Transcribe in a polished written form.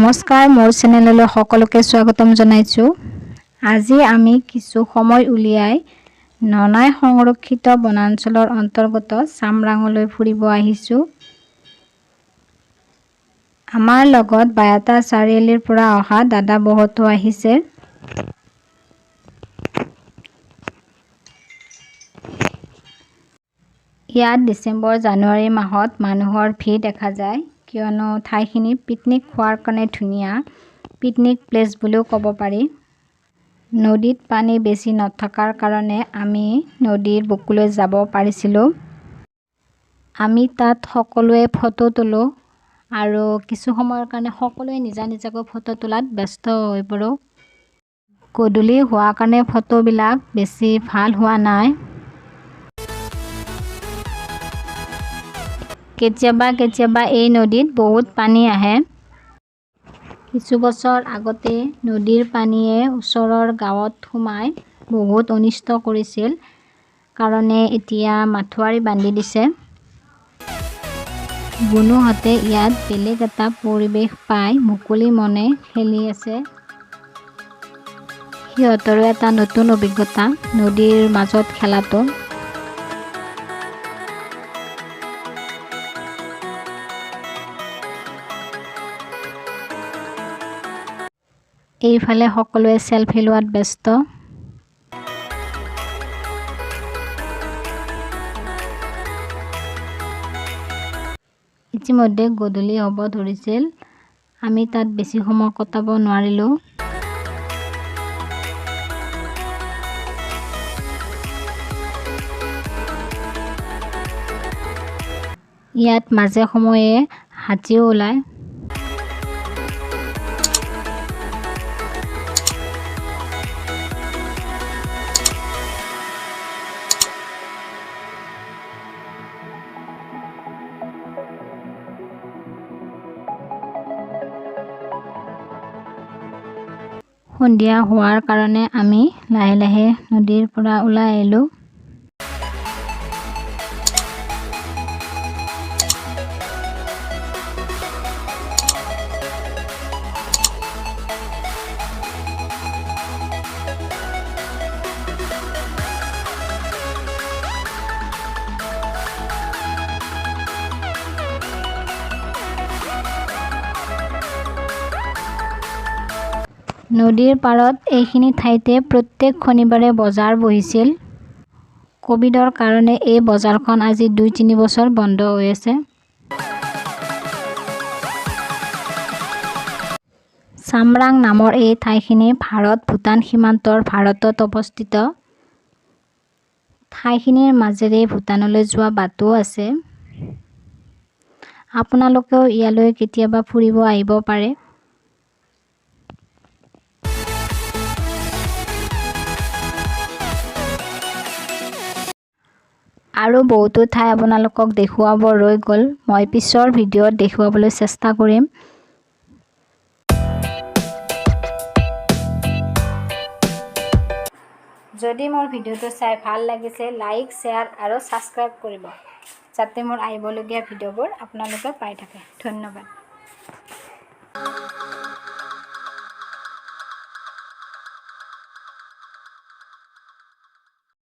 নমস্কাৰ, মোৰ চেনেললৈ সকলোকে স্বাগতম জনাইছোঁ। আজি আমি কিছু সময় উলিয়াই ননাই সংৰক্ষিত বনাঞ্চলৰ অন্তৰ্গত চামৰাঙলৈ ফুৰিব আহিছোঁ। আমাৰ লগত বায়াতা চাৰিআলিৰ পৰা অহা দাদা বহুতো আহিছে। ইয়াত ডিচেম্বৰ জানুৱাৰী মাহত মানুহৰ ভিৰ দেখা যায়, কিয়নো ঠাইখিনি পিকনিক খোৱাৰ কাৰণে ধুনীয়া। পিকনিক প্লেচ বুলিও ক'ব পাৰি। নদীত পানী বেছি নথকাৰ কাৰণে আমি নদীৰ বুকুলৈ যাব পাৰিছিলোঁ। আমি তাত সকলোৱে ফটো তোলোঁ আৰু কিছু সময়ৰ কাৰণে সকলোৱে নিজাকৈ ফটো তোলাত ব্যস্ত হৈ পৰোঁ। গধূলি হোৱাৰ কাৰণে ফটোবিলাক বেছি ভাল হোৱা নাই। কেতিয়াবা এই নদীত বহুত পানী আহে। কিছু বছৰ আগতে নদীৰ পানীয়ে ওচৰৰ গাঁৱত সোমাই বহুত অনিষ্ট কৰিছিল, কাৰণে এতিয়া মাথোৱাৰি বান্ধি দিছে। গুণুহঁতে ইয়াত বেলেগ এটা পৰিৱেশ পাই মুকলি মনে খেলি আছে। সিহঁতৰো এটা নতুন অভিজ্ঞতা নদীৰ মাজত খেলাটো। এইফালে সকলোৱে চেলফি লোৱাত ব্যস্ত। ইতিমধ্যে গধূলি হ'ব ধৰিছিল। আমি তাত বেছি সময় কটাব নোৱাৰিলোঁ। ইয়াত মাজে সময়ে হাতীও ওলায়। সন্ধিয়া হোৱাৰ কাৰণে আমি লাহে লাহে নদীৰ পৰা ওলাই আহিলোঁ। নদীৰ পাৰত এইখিনি ঠাইতে প্ৰত্যেক শনিবাৰে বজাৰ বহিছিল। কোভিডৰ কাৰণে এই বজাৰখন আজি 2-3 বছৰ বন্ধ হৈ আছে। চামৰাং নামৰ এই ঠাইখিনি ভাৰত-ভূটান সীমান্তৰ ভাৰতত অৱস্থিত। ঠাইখিনিৰ মাজেৰে ভূটানলৈ যোৱা বাটো আছে। আপোনালোকেও ইয়ালৈ কেতিয়াবা ফুৰিব আহিব পাৰে। আৰু বহুতো ঠাই আপোনালোকক দেখুৱাব ৰৈ গ'ল। মই পিছৰ ভিডিঅ'ত দেখুৱাবলৈ চেষ্টা কৰিম। যদি মোৰ ভিডিঅ'টো চাই ভাল লাগিছে, লাইক, শ্বেয়াৰ আৰু ছাবস্ক্ৰাইব কৰিব, যাতে মোৰ আহিবলগীয়া ভিডিঅ'বোৰ আপোনালোকে পাই থাকে। ধন্যবাদ।